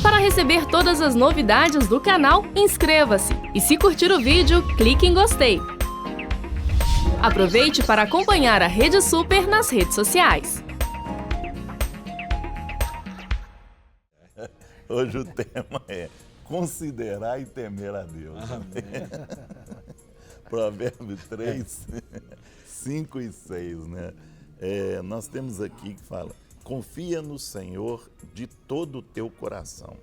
Para receber todas as novidades do canal, inscreva-se e se curtir o vídeo, clique em gostei. Aproveite para acompanhar a Rede Super nas redes sociais. Hoje o tema é considerar e temer a Deus. Provérbios 3, 5 e 6, né? Nós temos aqui que fala: confia no Senhor de todo o teu coração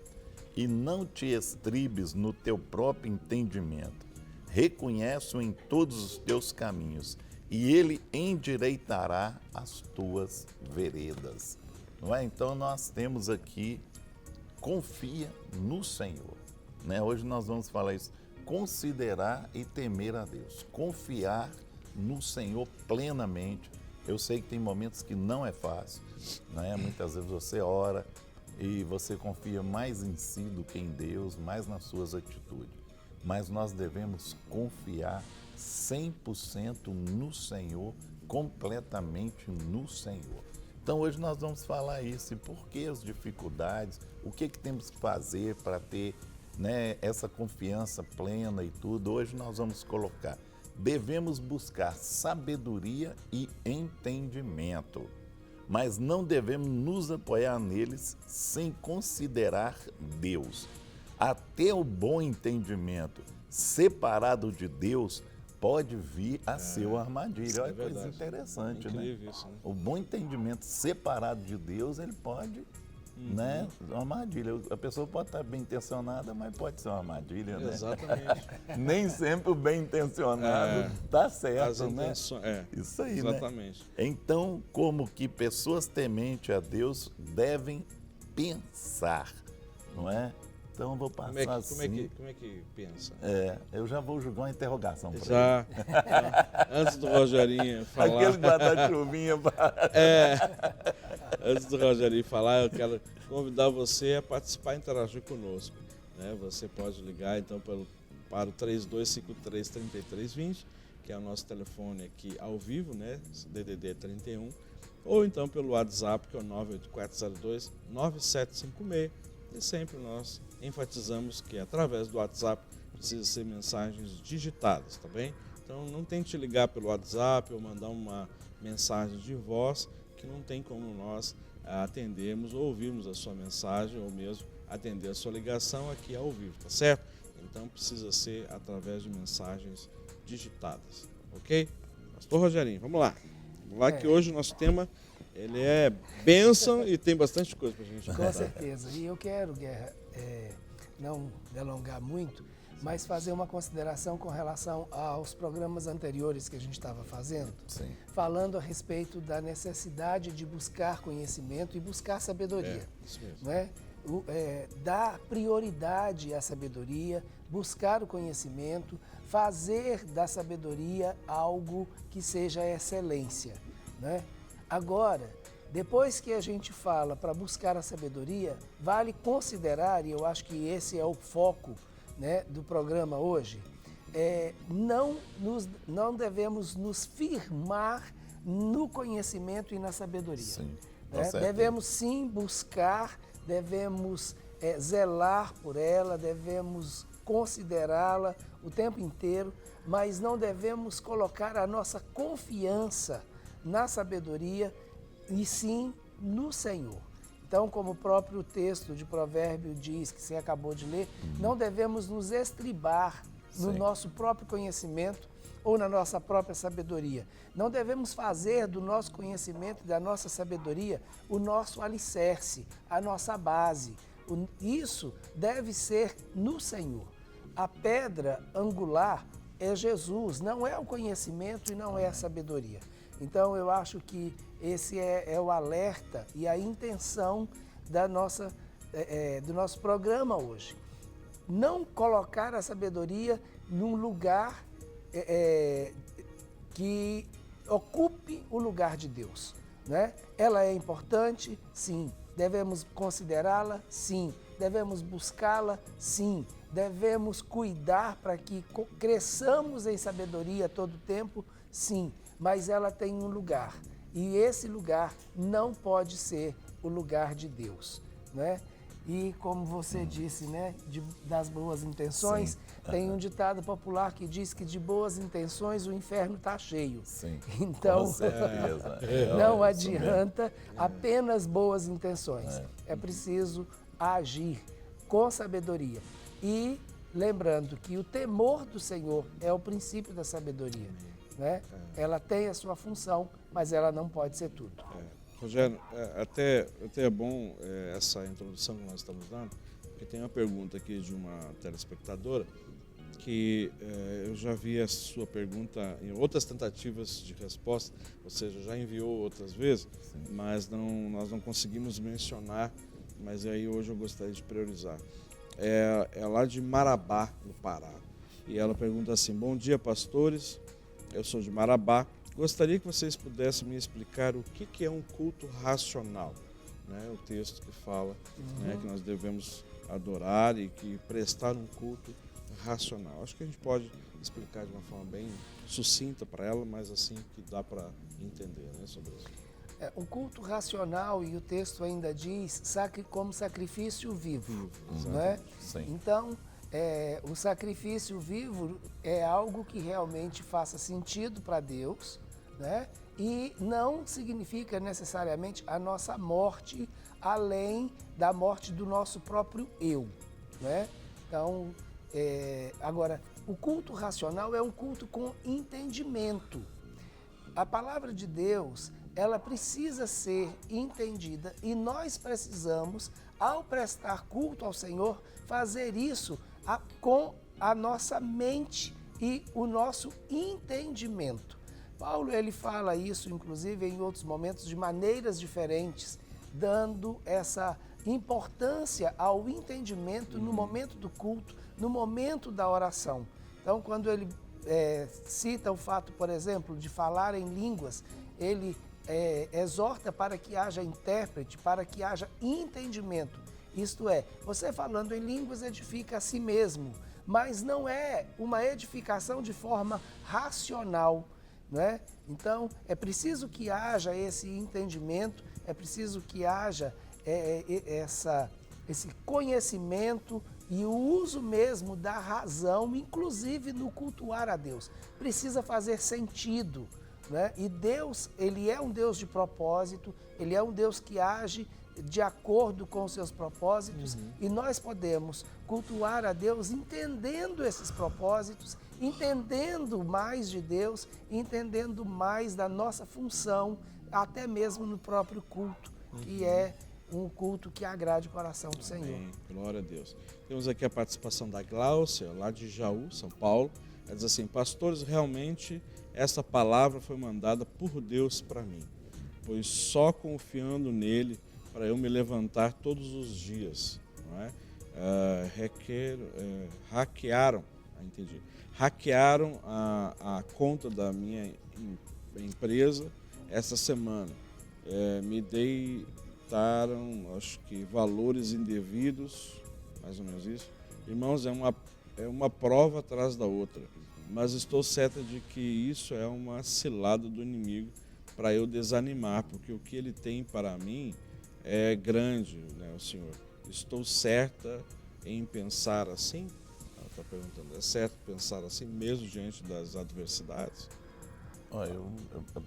e não te estribes no teu próprio entendimento. Reconhece-o em todos os teus caminhos e ele endireitará as tuas veredas. Não é? Então nós temos aqui: confia no Senhor. Né? Hoje nós vamos falar isso: considerar e temer a Deus. Confiar no Senhor plenamente. Eu sei que tem momentos que não é fácil, né? Muitas vezes você ora e você confia mais em si do que em Deus, mais nas suas atitudes. Mas nós devemos confiar 100% no Senhor, completamente no Senhor. Então hoje nós vamos falar isso, e por que as dificuldades, o que temos que fazer para ter, né, essa confiança plena e tudo. Hoje nós vamos colocar: devemos buscar sabedoria e entendimento, mas não devemos nos apoiar neles sem considerar Deus. Até o bom entendimento separado de Deus pode vir a ser uma armadilha. Olha que coisa interessante, incrível, né? Isso, né? O bom entendimento separado de Deus, ele pode, né, uma armadilha. A pessoa pode estar bem intencionada, mas pode ser uma armadilha, né? Exatamente. Nem sempre o bem intencionado está certo, né? Isso aí, exatamente. Né? Então, como que pessoas tementes a Deus devem pensar, não é? Então eu vou passar assim. Como é que pensa? Eu já vou jogar uma interrogação para ele. Já. Antes do Rogerinho falar. Aquele guarda-chuvinha. Antes do Rogerinho falar, eu quero convidar você a participar e interagir conosco. Né? Você pode ligar então para o 3253-3320, que é o nosso telefone aqui ao vivo, né? DDD 31, ou então pelo WhatsApp, que é o 98402-9756. E sempre nós enfatizamos que através do WhatsApp precisa ser mensagens digitadas, tá bem? Então não tente ligar pelo WhatsApp ou mandar uma mensagem de voz, que não tem como nós atendermos ou ouvirmos a sua mensagem ou mesmo atender a sua ligação aqui ao vivo, tá certo? Então precisa ser através de mensagens digitadas, ok? Pastor Rogerinho, vamos lá. Vamos lá que hoje o nosso tema, ele é bênção e tem bastante coisa para a gente contar. Com certeza. E eu quero, Guerra, não delongar muito, mas fazer uma consideração com relação aos programas anteriores que a gente estava fazendo, falando a respeito da necessidade de buscar conhecimento e buscar sabedoria. Isso mesmo. Não é? Dar prioridade à sabedoria, buscar o conhecimento, fazer da sabedoria algo que seja excelência. Né? Agora, depois que a gente fala para buscar a sabedoria, vale considerar, e eu acho que esse é o foco, né, do programa hoje, não devemos nos firmar no conhecimento e na sabedoria. Sim, né? Devemos sim buscar, devemos zelar por ela, devemos considerá-la o tempo inteiro, mas não devemos colocar a nossa confiança na sabedoria e sim no Senhor. Então, como o próprio texto de Provérbio diz, que você acabou de ler, não devemos nos estribar no nosso próprio conhecimento ou na nossa própria sabedoria. Não devemos fazer do nosso conhecimento e da nossa sabedoria o nosso alicerce, a nossa base. Isso deve ser no Senhor. A pedra angular é Jesus, não é o conhecimento e não é a sabedoria. Então, eu acho que esse é o alerta e a intenção do nosso programa hoje. Não colocar a sabedoria num lugar que ocupe o lugar de Deus. Né? Ela é importante? Sim. Devemos considerá-la? Sim. Devemos buscá-la? Sim. Devemos cuidar para que cresçamos em sabedoria todo o tempo? Sim. Mas ela tem um lugar, e esse lugar não pode ser o lugar de Deus, né? E como você disse, né, das boas intenções, Sim. tem um ditado popular que diz que de boas intenções o inferno está cheio. Sim, Então, com certeza. não É isso mesmo. adianta apenas boas intenções. É preciso agir com sabedoria. E lembrando que o temor do Senhor é o princípio da sabedoria. Né? Ela tem a sua função, mas ela não pode ser tudo. Rogério, até é bom essa introdução que nós estamos dando, porque tem uma pergunta aqui de uma telespectadora que eu já vi a sua pergunta em outras tentativas de resposta, ou seja, já enviou outras vezes, mas nós não conseguimos mencionar, mas aí hoje eu gostaria de priorizar. É lá de Marabá, no Pará, e ela pergunta assim: bom dia, pastores, eu sou de Marabá. Gostaria que vocês pudessem me explicar o que é um culto racional, né? O texto que fala, né, que nós devemos adorar e que prestar um culto racional. Acho que a gente pode explicar de uma forma bem sucinta para ela, mas assim que dá para entender, né, sobre isso. Um culto racional, e o texto ainda diz, como sacrifício vivo. Né? Sim. Então, o sacrifício vivo é algo que realmente faça sentido para Deus, né? E não significa necessariamente a nossa morte, além da morte do nosso próprio eu. Né? Então, agora, o culto racional é um culto com entendimento. A palavra de Deus, ela precisa ser entendida e nós precisamos, ao prestar culto ao Senhor, fazer isso com a nossa mente e o nosso entendimento. Paulo, ele fala isso, inclusive, em outros momentos, de maneiras diferentes, dando essa importância ao entendimento no momento do culto, no momento da oração. Então, quando ele cita o fato, por exemplo, de falar em línguas, ele exorta para que haja intérprete, para que haja entendimento. Isto é, você falando em línguas edifica a si mesmo, mas não é uma edificação de forma racional, né? Então, é preciso que haja esse entendimento, é preciso que haja esse conhecimento e o uso mesmo da razão, inclusive no cultuar a Deus. Precisa fazer sentido, né? E Deus, ele é um Deus de propósito, ele é um Deus que age de acordo com os seus propósitos, e nós podemos cultuar a Deus entendendo esses propósitos, entendendo mais de Deus, entendendo mais da nossa função, até mesmo no próprio culto, que é um culto que agrade o coração do Senhor. Amém. Glória a Deus. Temos aqui a participação da Gláucia, lá de Jaú, São Paulo. Ela diz assim: pastores, realmente essa palavra foi mandada por Deus para mim, pois só confiando nele para eu me levantar todos os dias. Não é? Hackearam a conta da minha empresa essa semana. Me deitaram, acho que, valores indevidos, mais ou menos isso. Irmãos, é uma prova atrás da outra, mas estou certa de que isso é uma cilada do inimigo para eu desanimar, porque o que ele tem para mim é grande, né, o Senhor. Estou certa em pensar assim? Ela está perguntando, é certo pensar assim mesmo diante das adversidades? Olha, eu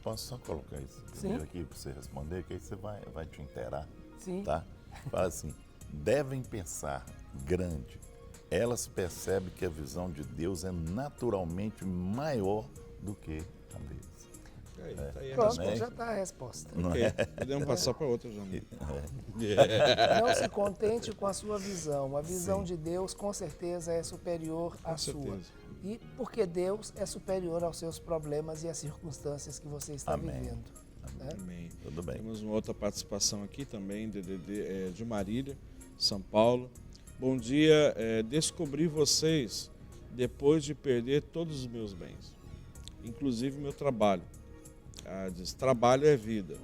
posso só colocar isso primeiro aqui para você responder, que aí você vai te inteirar. Sim. Tá? Fala assim: devem pensar grande. Elas percebem que a visão de Deus é naturalmente maior do que a deles. Tá aí a Pronto, resposta. já está a resposta. Ok, podemos passar para outra, Janine. Não se contente com a sua visão. A visão de Deus, com certeza, é superior à sua. certeza. E porque Deus é superior aos seus problemas e às circunstâncias que você está Amém. vivendo. Né? Amém. Tudo bem. Temos uma outra participação aqui também, de Marília, São Paulo. Bom dia, descobri vocês depois de perder todos os meus bens, inclusive meu trabalho. Diz, trabalho é vida.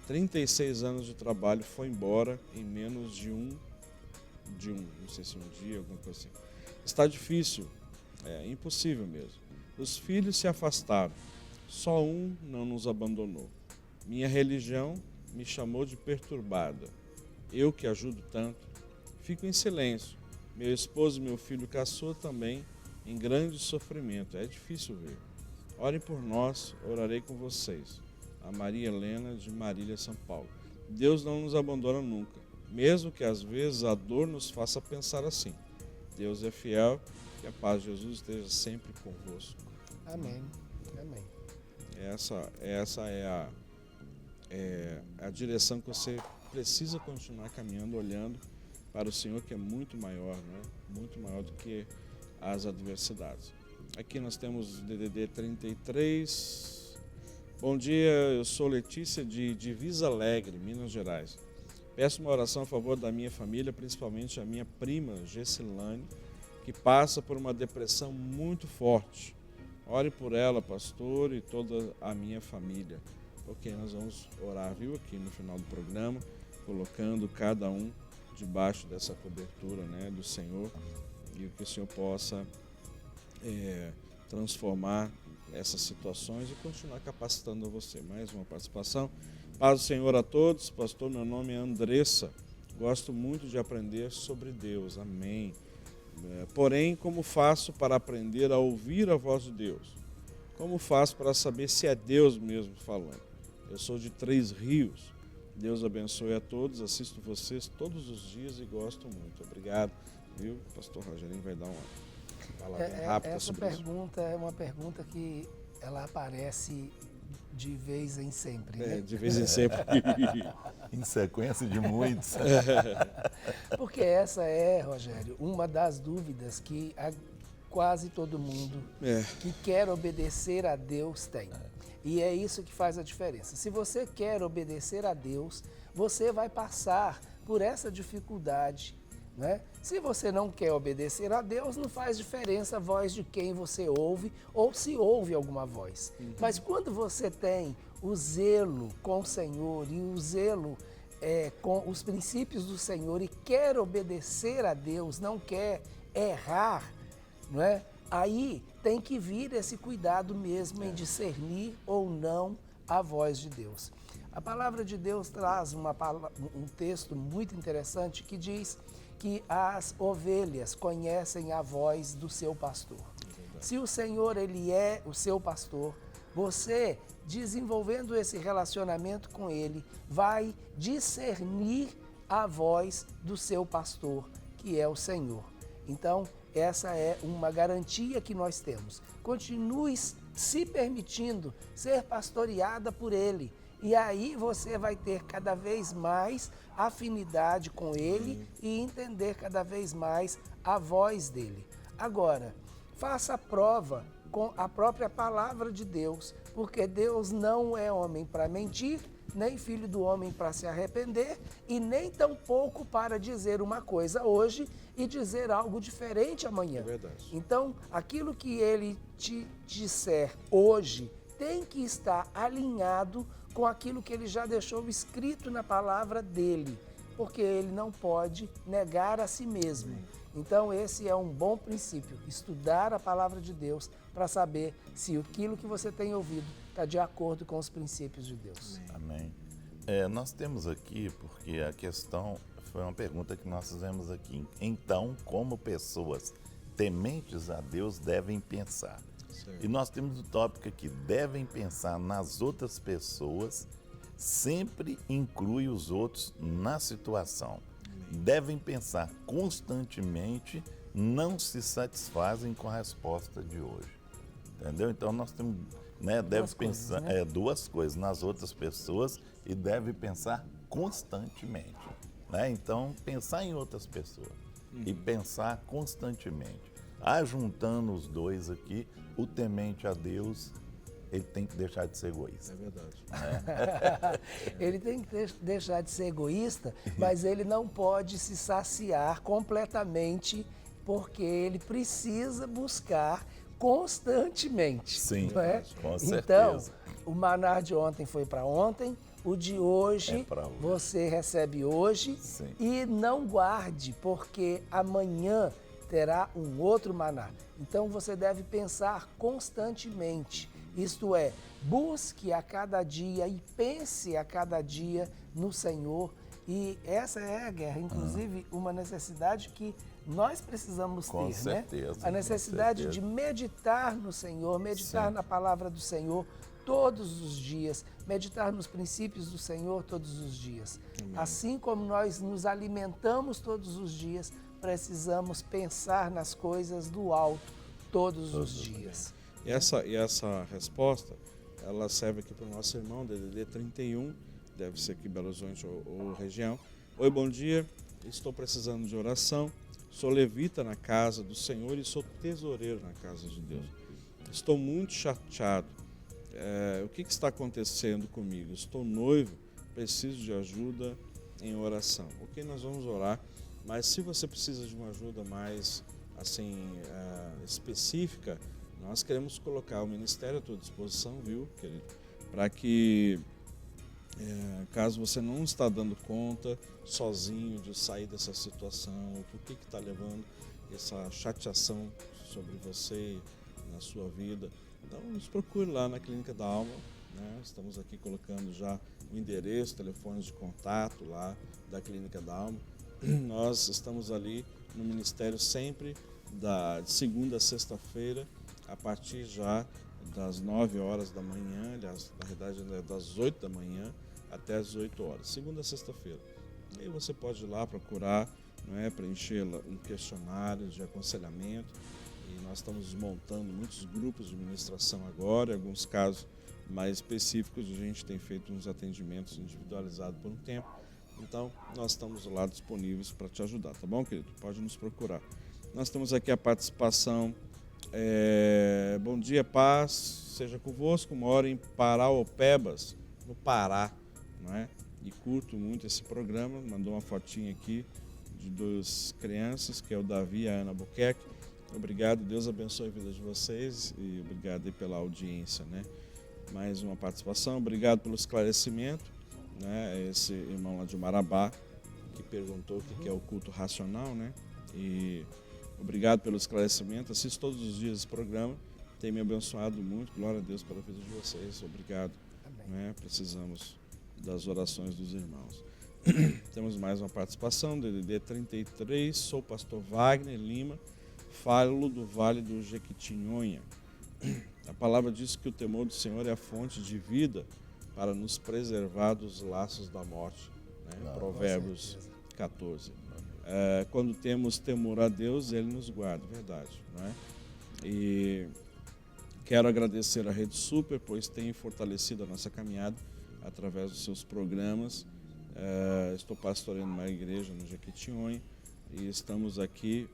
36 anos de trabalho foi embora em menos de um, não sei se um dia, alguma coisa assim. Está difícil, é impossível mesmo. Os filhos se afastaram, só um não nos abandonou. Minha religião me chamou de perturbada. Eu que ajudo tanto, Fico em silêncio. Meu esposo e meu filho caçula também em grande sofrimento. É difícil ver. Orem por nós, orarei com vocês. A Maria Helena, de Marília, São Paulo. Deus não nos abandona nunca, mesmo que às vezes a dor nos faça pensar assim. Deus é fiel, que a paz de Jesus esteja sempre convosco. Amém. Amém. Essa é a direção que você precisa continuar caminhando, olhando para o Senhor, que é muito maior, né? Muito maior do que as adversidades. Aqui nós temos DDD 33. Bom dia, eu sou Letícia de Divisa Alegre, Minas Gerais. Peço uma oração a favor da minha família, principalmente a minha prima Gessilane, que passa por uma depressão muito forte. Ore por ela, pastor, e toda a minha família. Ok, nós vamos orar, viu, aqui no final do programa, colocando cada um debaixo dessa cobertura, né, do Senhor, e que o Senhor possa transformar essas situações e continuar capacitando a você. Mais uma participação. Paz do Senhor a todos. Pastor, meu nome é Andressa. Gosto muito de aprender sobre Deus. Amém. Porém, como faço para aprender a ouvir a voz de Deus? Como faço para saber se é Deus mesmo falando? Eu sou de Três Rios. Deus abençoe a todos. Assisto vocês todos os dias e gosto muito. Obrigado. Viu? Pastor Rogerinho vai dar uma palavra rápida sobre isso. Essa pergunta é uma pergunta que ela aparece de vez em sempre. Né? De vez em sempre. Em sequência de muitos. Porque essa é, Rogério, uma das dúvidas que quase todo mundo que quer obedecer a Deus tem. E é isso que faz a diferença. Se você quer obedecer a Deus, você vai passar por essa dificuldade, né? Se você não quer obedecer a Deus, não faz diferença a voz de quem você ouve ou se ouve alguma voz. Mas quando você tem o zelo com o Senhor e o zelo com os princípios do Senhor e quer obedecer a Deus, não quer errar, não é? Aí tem que vir esse cuidado mesmo em discernir ou não a voz de Deus. A palavra de Deus traz um texto muito interessante que diz que as ovelhas conhecem a voz do seu pastor. Se o Senhor, ele é o seu pastor, você, desenvolvendo esse relacionamento com ele, vai discernir a voz do seu pastor, que é o Senhor. Então, essa é uma garantia que nós temos. Continue se permitindo ser pastoreada por ele. E aí você vai ter cada vez mais afinidade com ele e entender cada vez mais a voz dele. Agora, faça a prova com a própria palavra de Deus, porque Deus não é homem para mentir, nem filho do homem para se arrepender, e nem tampouco para dizer uma coisa hoje e dizer algo diferente amanhã. É verdade. Então, aquilo que ele te disser hoje tem que estar alinhado com aquilo que ele já deixou escrito na palavra dele, porque ele não pode negar a si mesmo. Então, esse é um bom princípio, estudar a palavra de Deus para saber se aquilo que você tem ouvido está de acordo com os princípios de Deus. Amém. Nós temos aqui, porque a questão foi uma pergunta que nós fizemos aqui. Então, como pessoas tementes a Deus devem pensar? E nós temos o tópico aqui, devem pensar nas outras pessoas, sempre inclui os outros na situação. Devem pensar constantemente, não se satisfazem com a resposta de hoje. Entendeu? Então nós temos, deve pensar duas coisas, nas outras pessoas e deve pensar constantemente. Né? Então, pensar em outras pessoas e pensar constantemente. Ajuntando os dois aqui, o temente a Deus, ele tem que deixar de ser egoísta. É verdade. Ele tem que deixar de ser egoísta, mas ele não pode se saciar completamente, porque ele precisa buscar constantemente. Sim, não é? com certeza. Então, o maná de ontem foi para ontem, o de hoje, hoje. Você recebe hoje. Sim. E não guarde, porque amanhã terá um outro maná. Então você deve pensar constantemente, isto é, busque a cada dia e pense a cada dia no Senhor E essa é a guerra, inclusive uma necessidade que nós precisamos Com ter, certeza, né? A necessidade com de certeza. meditar no Senhor, meditar Sim. na palavra do Senhor todos os dias, meditar nos princípios do Senhor todos os dias. Assim como nós nos alimentamos todos os dias, precisamos pensar nas coisas do alto todos os dias. E essa resposta, ela serve aqui para o nosso irmão, DDD 31, deve ser aqui Belo Horizonte ou região. Oi, bom dia, estou precisando de oração, sou levita na casa do Senhor e sou tesoureiro na casa de Deus. Estou muito chateado. O que está acontecendo comigo? Estou noivo, preciso de ajuda em oração. Ok, nós vamos orar, mas se você precisa de uma ajuda mais assim específica, nós queremos colocar o ministério à tua disposição, viu, querido? Para que, caso você não está dando conta sozinho de sair dessa situação, o que está levando essa chateação sobre você na sua vida, então nos procure lá na Clínica da Alma, né? Estamos aqui colocando já o endereço, telefones de contato lá da Clínica da Alma. Nós estamos ali no ministério sempre de segunda a sexta-feira, a partir já das 9 horas da manhã, aliás, na verdade é das 8 da manhã até as 8 horas, segunda a sexta-feira. E aí você pode ir lá procurar, preencher um questionário de aconselhamento. E nós estamos montando muitos grupos de ministração agora, em alguns casos mais específicos, a gente tem feito uns atendimentos individualizados por um tempo. Então, nós estamos lá disponíveis para te ajudar, tá bom, querido? Pode nos procurar. Nós temos aqui a participação. Bom dia, paz, seja convosco. Moro em Paraopebas, no Pará, não é? E curto muito esse programa. Mandou uma fotinha aqui de 2 crianças, que é o Davi e a Ana Albuquerque. Obrigado, Deus abençoe a vida de vocês e obrigado aí pela audiência, né? Mais uma participação, obrigado pelo esclarecimento, né? Esse irmão lá de Marabá que perguntou o que é o culto racional, né? E obrigado pelo esclarecimento, assisto todos os dias esse programa, tem me abençoado muito, glória a Deus pela vida de vocês, obrigado, né? Precisamos das orações dos irmãos. Temos mais uma participação, DDD 33, sou o pastor Wagner Lima, falo do Vale do Jequitinhonha. A palavra diz que o temor do Senhor é a fonte de vida para nos preservar dos laços da morte, né? Provérbios 14. Quando temos temor a Deus, Ele nos guarda, verdade, não é? E quero agradecer a Rede Super, pois tem fortalecido a nossa caminhada através dos seus programas. Estou pastoreando uma igreja no Jequitinhonha e estamos aqui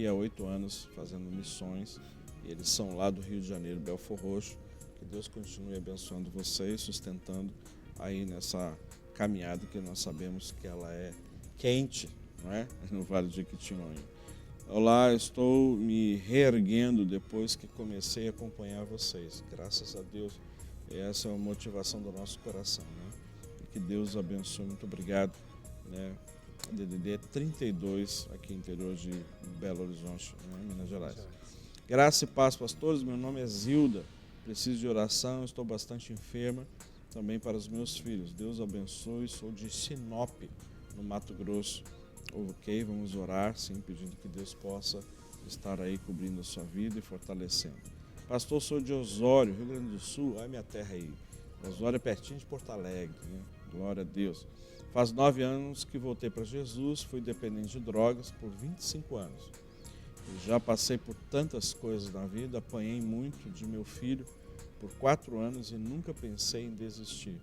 há 8 anos fazendo missões. Eles são lá do Rio de Janeiro, Belfor Roxo. Que Deus continue abençoando vocês, sustentando aí nessa caminhada que nós sabemos que ela é quente, não é? No Vale do Jequitinhonha. Olá, estou me reerguendo depois que comecei a acompanhar vocês. Graças a Deus, essa é a motivação do nosso coração, né? E que Deus abençoe, muito obrigado, né? DDD 32, aqui interior de Belo Horizonte, né, Minas Gerais. Graça e paz, pastores, meu nome é Zilda, preciso de oração, estou bastante enferma, também para os meus filhos. Deus abençoe, sou de Sinop, no Mato Grosso. Ok, vamos orar, sim, pedindo que Deus possa estar aí cobrindo a sua vida e fortalecendo. Pastor, sou de Osório, Rio Grande do Sul, olha minha terra aí. Osório é pertinho de Porto Alegre, né? Glória a Deus. Faz 9 anos que voltei para Jesus, fui dependente de drogas por 25 anos. Eu já passei por tantas coisas na vida, apanhei muito de meu filho por 4 anos e nunca pensei em desistir.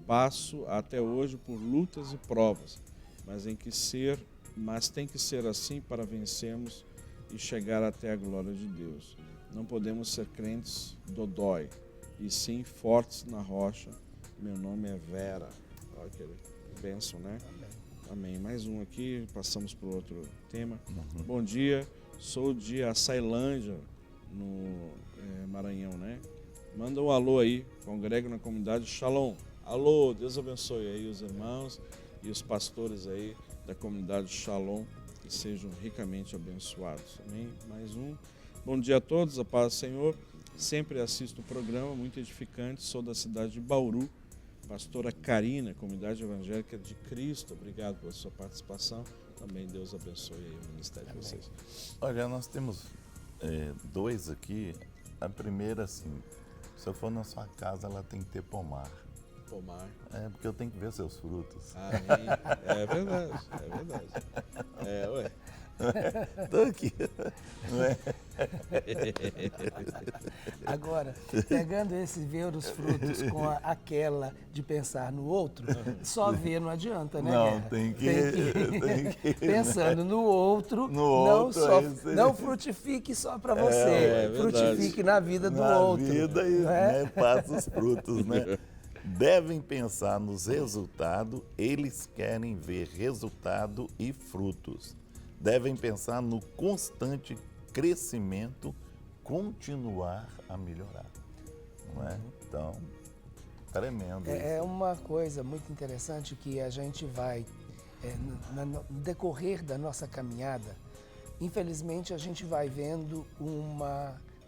Passo até hoje por lutas e provas, mas tem que ser assim para vencermos e chegar até a glória de Deus. Não podemos ser crentes dodói, e sim fortes na rocha. Meu nome é Vera. Olha que bênção, né? Amém. Mais um aqui, passamos para outro tema. Bom dia, sou de Açailândia, no Maranhão, né? Manda um alô aí, congrego na comunidade Shalom. Alô, Deus abençoe aí os irmãos e os pastores aí da comunidade Shalom, que sejam ricamente abençoados. Amém? Mais um. Bom dia a todos, a paz do Senhor. Sempre assisto o programa, muito edificante. Sou da cidade de Bauru, pastora Karina, Comunidade Evangélica de Cristo. Obrigado pela sua participação. Também Deus abençoe aí o ministério de vocês. Olha, nós temos 2 aqui. A primeira, assim, se eu for na sua casa, ela tem que ter pomar. Pomar. Porque eu tenho que ver seus frutos. Amém. É verdade, é verdade. Ué. Estou aqui. Não é? Agora, pegando esse ver os frutos com aquela de pensar no outro, só ver não adianta, né? Não, Guerra? tem que Pensando no outro, não frutifique só para você, frutifique na vida do outro. Na vida e né? passa os frutos, né? Devem pensar nos resultados, eles querem ver resultado e frutos. Devem pensar no constante crescimento, continuar a melhorar. Não é? Então, tremendo. É uma coisa muito interessante que a gente vai, no decorrer da nossa caminhada, infelizmente a gente vai vendo um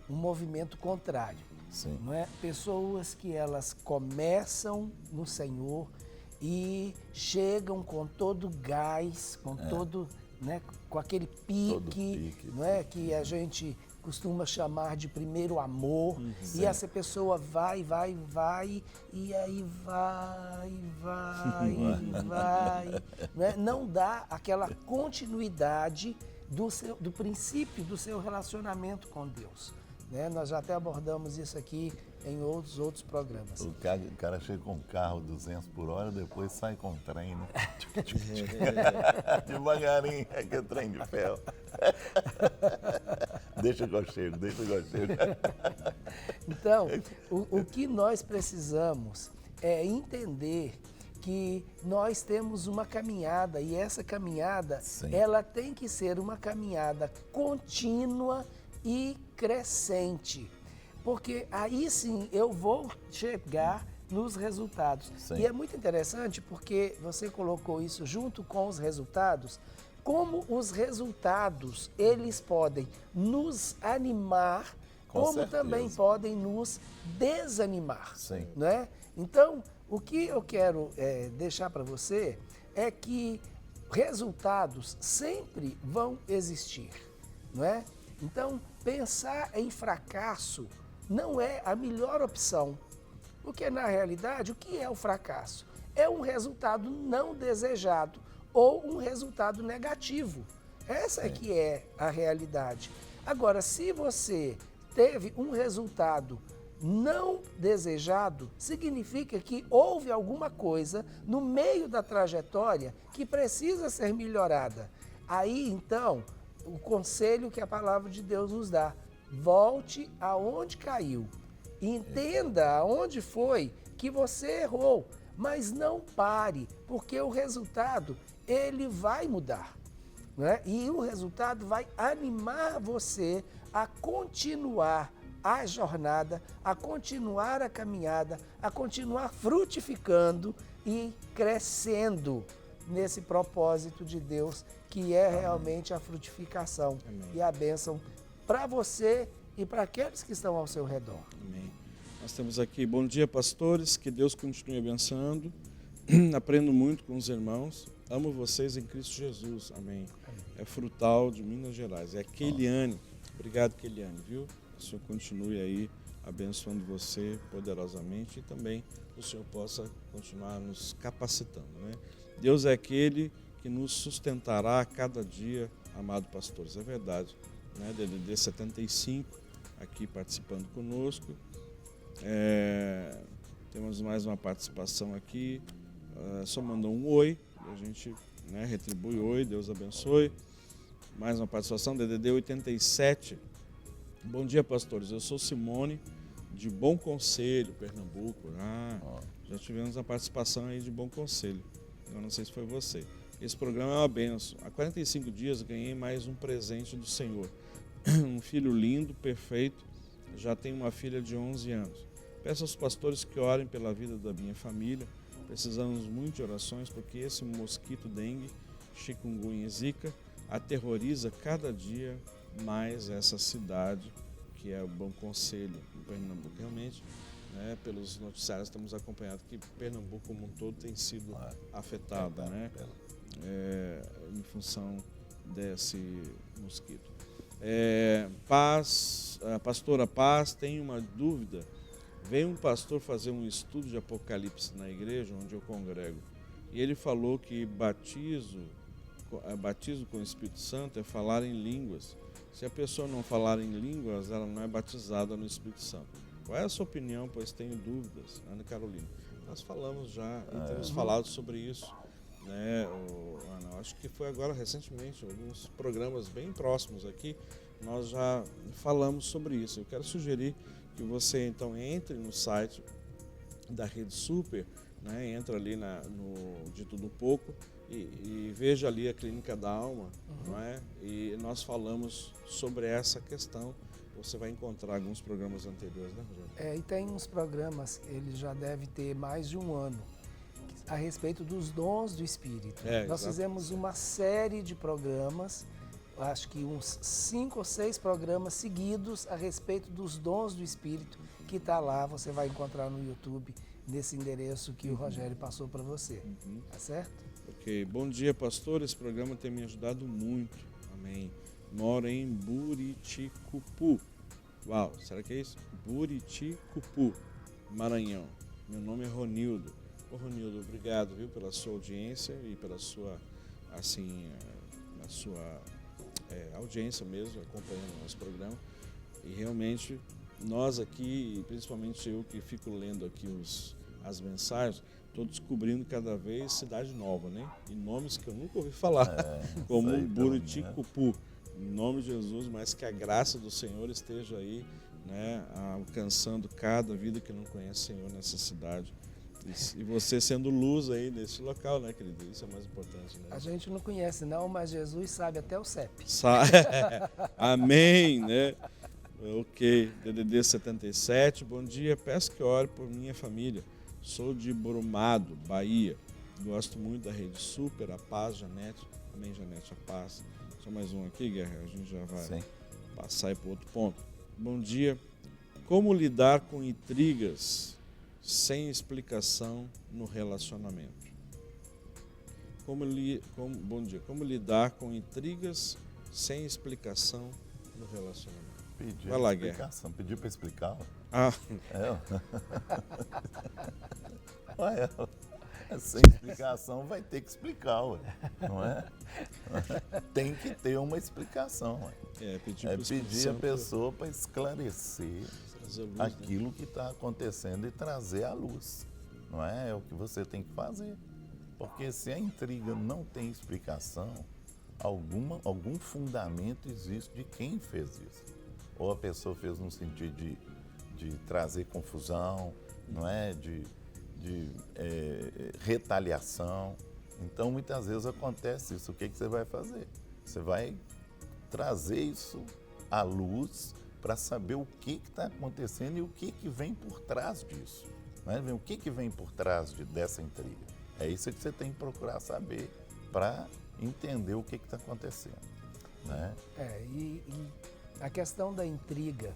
movimento contrário. Sim. Não é? Pessoas que elas começam no Senhor e chegam com todo gás, com todo, né, com aquele pique, não é, que a gente costuma chamar de primeiro amor, e essa pessoa vai, e aí vai, né? Não dá aquela continuidade do princípio do seu relacionamento com Deus. Né? Nós já até abordamos isso aqui em outros programas. O cara chega com um carro 200 por hora, depois sai com trem, né? Devagarinho, que é trem de ferro. Deixa que eu chego. Então, o que nós precisamos é entender que nós temos uma caminhada, e essa caminhada, ela tem que ser uma caminhada contínua e crescente, porque aí sim eu vou chegar nos resultados. Sim. E é muito interessante porque você colocou isso junto com os resultados, como os resultados eles podem nos animar, como também podem nos desanimar. Sim. Né? Então, o que eu quero deixar para você é que resultados sempre vão existir, não é? Então, pensar em fracasso não é a melhor opção, porque na realidade, o que é o fracasso? É um resultado não desejado ou um resultado negativo. Essa é que é a realidade. Agora, se você teve um resultado não desejado, significa que houve alguma coisa no meio da trajetória que precisa ser melhorada. Aí, então, o conselho que a palavra de Deus nos dá: volte aonde caiu. Entenda aonde foi que você errou, mas não pare, porque o resultado, ele vai mudar. Né? E o resultado vai animar você a continuar a jornada, a continuar a caminhada, a continuar frutificando e crescendo nesse propósito de Deus, que é realmente a frutificação. Amém. E a bênção para você e para aqueles que estão ao seu redor. Amém. Nós temos aqui, bom dia, pastores, que Deus continue abençoando. Aprendo muito com os irmãos. Amo vocês em Cristo Jesus. Amém. É Frutal de Minas Gerais. É a Keiliane. Obrigado, Keiliane, viu? O Senhor continue aí abençoando você poderosamente e também o Senhor possa continuar nos capacitando, né? Deus é aquele que nos sustentará a cada dia, amado pastores. É verdade, né? DDD 75 aqui participando conosco. Temos mais uma participação aqui. Só mandou um oi, a gente, né, retribui oi, Deus abençoe. Mais uma participação, DDD 87. Bom dia, pastores. Eu sou Simone, de Bom Conselho, Pernambuco. Já tivemos a participação aí de Bom Conselho. Eu não sei se foi você. Esse programa é uma benção. Há 45 dias ganhei mais um presente do Senhor. Um filho lindo, perfeito. Já tenho uma filha de 11 anos. Peço aos pastores que orem pela vida da minha família. Precisamos muito de orações porque esse mosquito dengue, chikungunya e zika aterroriza cada dia mais essa cidade, que é o Bom Conselho, em Pernambuco. Realmente né, pelos noticiários estamos acompanhando que Pernambuco como um todo tem sido afetada, né, em função desse mosquito. Pastora Paz tem uma dúvida. Veio um pastor fazer um estudo de Apocalipse na igreja onde eu congrego e ele falou que batismo com o Espírito Santo é falar em línguas. Se a pessoa não falar em línguas, ela não é batizada no Espírito Santo. Qual é a sua opinião? Pois tenho dúvidas, Ana Carolina. Nós falamos já e temos falado sobre isso, né, Ana? Acho que foi agora recentemente, alguns programas bem próximos aqui, nós já falamos sobre isso. Eu quero sugerir que você então entre no site da Rede Super, né, entra ali no De Tudo Um Pouco e veja ali a Clínica da Alma, não é? E nós falamos sobre essa questão. Você vai encontrar alguns programas anteriores, né, Rogério? E tem uns programas, ele já deve ter mais de um ano, a respeito dos dons do Espírito. Nós fizemos uma série de programas, acho que uns 5 ou 6 programas seguidos a respeito dos dons do Espírito, que está lá, você vai encontrar no YouTube, nesse endereço que o Rogério passou para você. Tá certo? Ok. Bom dia, pastor. Esse programa tem me ajudado muito. Amém. Moro em Buriticupu. Uau, será que é isso? Buriticupu, Maranhão. Meu nome é Ronildo. Ô Ronildo, obrigado, viu, pela sua audiência e pela sua, assim, a sua audiência mesmo, acompanhando o nosso programa. E realmente, nós aqui, principalmente eu que fico lendo aqui as mensagens, estou descobrindo cada vez cidade nova, né? E nomes que eu nunca ouvi falar, como Buriticupu. Em nome de Jesus, mas que a graça do Senhor esteja aí, né, alcançando cada vida que não conhece o Senhor nessa cidade. E você sendo luz aí nesse local, né, querido? Isso é mais importante, né? A gente não conhece não, mas Jesus sabe até o CEP. Amém, né? Ok, DDD 77, bom dia, peço que ore por minha família. Sou de Brumado, Bahia. Gosto muito da Rede Super, a paz, Janete. Amém, Janete, a paz. Só mais um aqui, Guerra, a gente já vai passar aí para outro ponto. Bom dia. Como lidar com intrigas sem explicação no relacionamento? Bom dia. Como lidar com intrigas sem explicação no relacionamento? Vai lá, explicação. Guerra. Pediu para explicar? Sem explicação vai ter que explicar, ué. Não é? Tem que ter uma explicação. Ué. Pedir a pessoa para esclarecer aquilo que está acontecendo e trazer à luz. Não é? É o que você tem que fazer. Porque se a intriga não tem explicação, algum fundamento existe de quem fez isso. Ou a pessoa fez no sentido de trazer confusão, não é? De retaliação. Então, muitas vezes acontece isso. O que você vai fazer? Você vai trazer isso à luz para saber o que está acontecendo e o que vem por trás disso. Né? O que vem por trás dessa intriga? É isso que você tem que procurar saber para entender o que está acontecendo. Né? E a questão da intriga,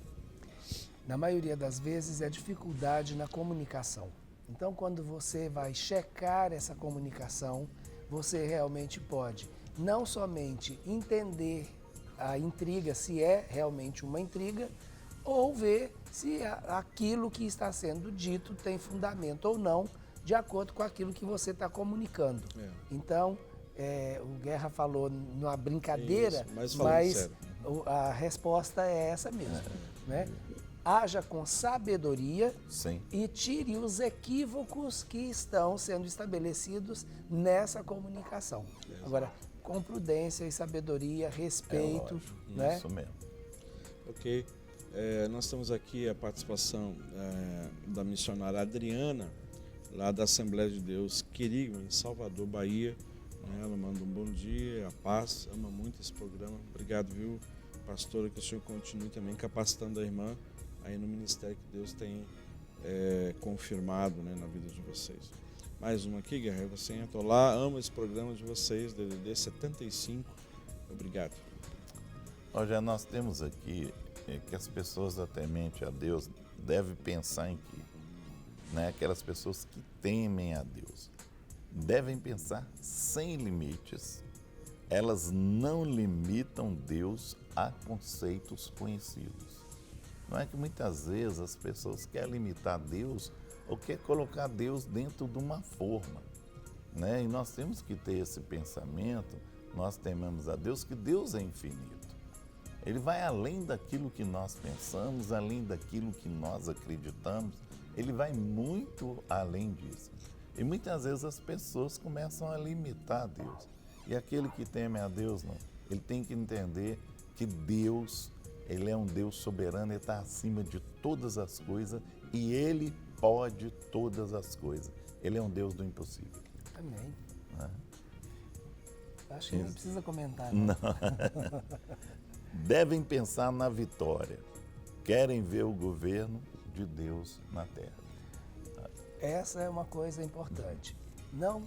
na maioria das vezes, é dificuldade na comunicação. Então, quando você vai checar essa comunicação, você realmente pode não somente entender a intriga, se é realmente uma intriga, ou ver se aquilo que está sendo dito tem fundamento ou não, de acordo com aquilo que você está comunicando. Então, o Guerra falou numa brincadeira, isso, mas a resposta é essa mesmo, né? Haja com sabedoria e tire os equívocos que estão sendo estabelecidos nessa comunicação. Agora, com prudência e sabedoria, respeito. Né? Isso mesmo. Ok. Nós temos aqui a participação da missionária Adriana, lá da Assembleia de Deus Quirigma, em Salvador, Bahia. Ela manda um bom dia, a paz, ama muito esse programa. Obrigado, viu, pastora, que o senhor continue também capacitando a irmã aí no ministério que Deus tem confirmado, né, na vida de vocês. Mais uma aqui, Guerra, você entrou lá, amo esse programa de vocês, DDD 75, obrigado. Já nós temos aqui que as pessoas até mente a Deus devem pensar em que né? Aquelas pessoas que temem a Deus, devem pensar sem limites. Elas não limitam Deus a conceitos conhecidos. Não é que muitas vezes as pessoas querem limitar Deus ou querem colocar Deus dentro de uma forma, né? E nós temos que ter esse pensamento, nós tememos a Deus, que Deus é infinito. Ele vai além daquilo que nós pensamos, além daquilo que nós acreditamos, ele vai muito além disso. E muitas vezes as pessoas começam a limitar Deus. E aquele que teme a Deus, não, ele tem que entender que Deus, ele é um Deus soberano, ele está acima de todas as coisas e ele pode todas as coisas. Ele é um Deus do impossível. Amém. Né? Acho que não precisa comentar. Não. Devem pensar na vitória. Querem ver o governo de Deus na terra. Essa é uma coisa importante. Não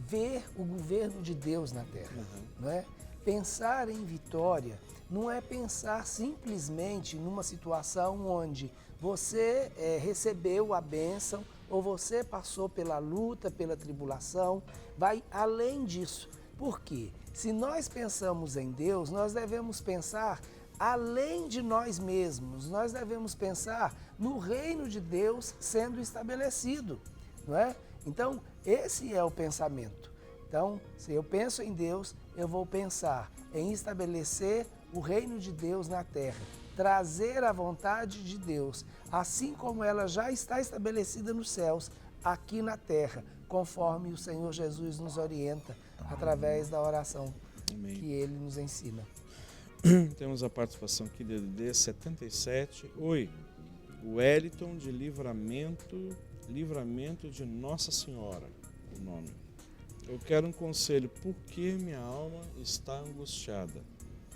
ver o governo de Deus na terra. Não é? Pensar em vitória não é pensar simplesmente numa situação onde você recebeu a bênção ou você passou pela luta, pela tribulação. Vai além disso. Por quê? Se nós pensamos em Deus, nós devemos pensar além de nós mesmos. Nós devemos pensar no reino de Deus sendo estabelecido, não é? Então, esse é o pensamento. Então, se eu penso em Deus, eu vou pensar em estabelecer o reino de Deus na terra, trazer a vontade de Deus, assim como ela já está estabelecida nos céus, aqui na terra, conforme o Senhor Jesus nos orienta através da oração que Ele nos ensina. Temos a participação aqui de DDD 77. Oi, Wellington de Livramento de Nossa Senhora, o nome. Eu quero um conselho, por que minha alma está angustiada?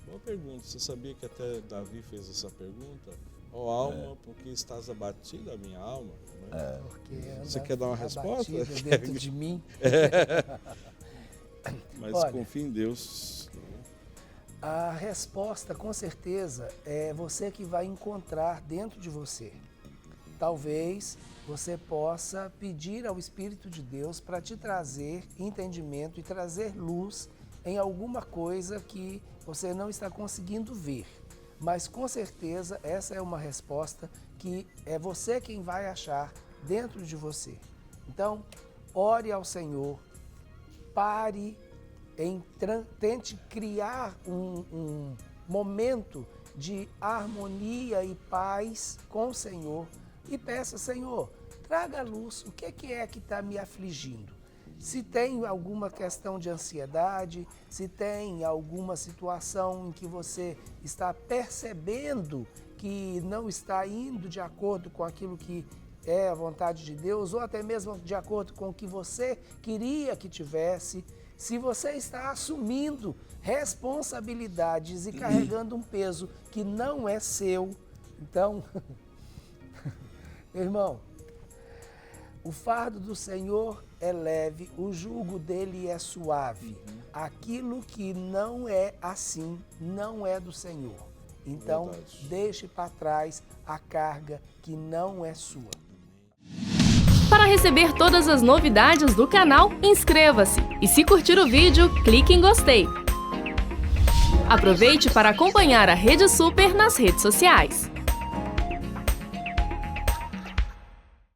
Boa pergunta, você sabia que até Davi fez essa pergunta? Ó alma, por que estás abatida, a minha alma? Porque você quer dar uma resposta? Dentro de mim. Mas olha, confia em Deus. A resposta, com certeza, é você que vai encontrar dentro de você. Talvez você possa pedir ao Espírito de Deus para te trazer entendimento e trazer luz em alguma coisa que você não está conseguindo ver. Mas, com certeza, essa é uma resposta que é você quem vai achar dentro de você. Então, ore ao Senhor, pare, tente criar um momento de harmonia e paz com o Senhor e peça, Senhor, traga a luz, o que é que está me afligindo? Se tem alguma questão de ansiedade, se tem alguma situação em que você está percebendo que não está indo de acordo com aquilo que é a vontade de Deus, ou até mesmo de acordo com o que você queria que tivesse, se você está assumindo responsabilidades e carregando um peso que não é seu, então, meu irmão, o fardo do Senhor é leve, o jugo dele é suave. Aquilo que não é assim, não é do Senhor. Então, deixe para trás a carga que não é sua. Para receber todas as novidades do canal, inscreva-se. E se curtir o vídeo, clique em gostei. Aproveite para acompanhar a Rede Super nas redes sociais.